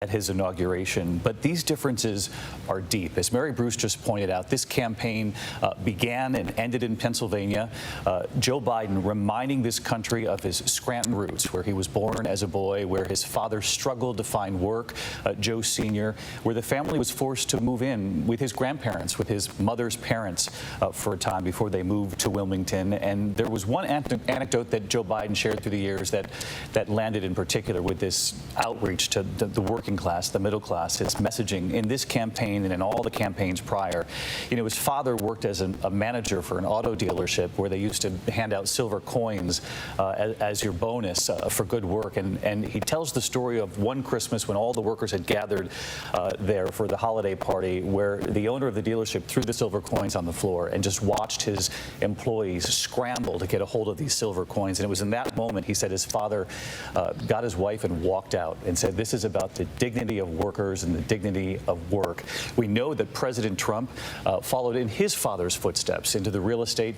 at his inauguration, but these differences are deep. As Mary Bruce just pointed out, this campaign began and ended in Pennsylvania. Joe Biden reminding this country of his Scranton roots, where he was born as a boy, where his father struggled to find work, Joe Sr., where the family was forced to move in with his grandparents, with his mother's parents for a time before they moved to Wilmington. And there was one anecdote that Joe Biden shared through the years that landed in particular with this outreach to the working class, the middle class, his messaging in this campaign and in all the campaigns prior. You know, his father worked as a manager for an auto dealership where they used to hand out silver coins as your bonus for good work. And he tells the story of one Christmas when all the workers had gathered there for the holiday party, where the owner of the dealership threw the silver coins on the floor and just watched his employees scramble to get a hold of these silver coins. And it was in that moment, he said, his father got his wife and walked out and said, this is about the dignity of workers and the dignity of work. We know that President Trump followed in his father's footsteps into the real estate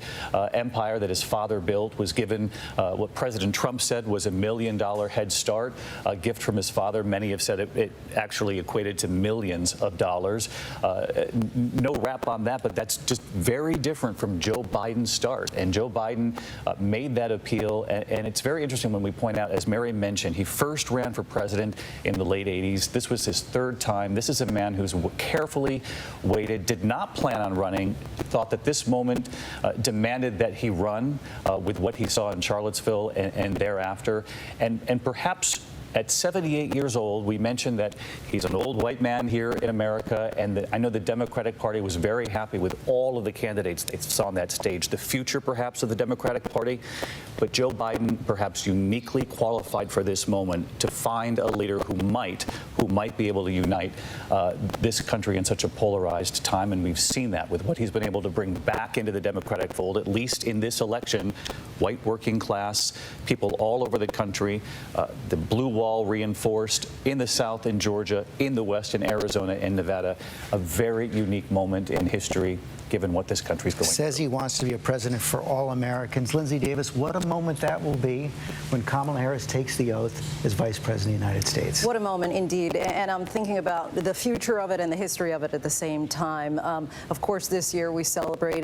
empire that his father built, was given what President Trump said was $1 million head start, a gift from his father. Many have said it actually equated to millions of dollars. No rap on that, but that's just very different from Joe Biden's start. And Joe Biden made that appeal. And it's very interesting when we point out, as Mary mentioned, he first ran for president in the late 80s. This was his third time. This is a man who's carefully waited, did not plan on running, thought that this moment demanded that he run with what he saw in Charlottesville and thereafter. And perhaps at 78 years old, we mentioned that he's an old white man here in America, and I know the Democratic Party was very happy with all of the candidates they saw on that stage, the future perhaps of the Democratic Party, but Joe Biden perhaps uniquely qualified for this moment to find a leader who might be able to unite this country in such a polarized time, and we've seen that with what he's been able to bring back into the Democratic fold, at least in this election, white working class, people all over the country, the blue wall reinforced in the South, in Georgia, in the West, in Arizona, and Nevada. A very unique moment in history, given what this country's going through. Says he wants to be a president for all Americans. Lindsay Davis, what a moment that will be when Kamala Harris takes the oath as Vice President of the United States. What a moment indeed. And I'm thinking about the future of it and the history of it at the same time. Of course, this year we celebrated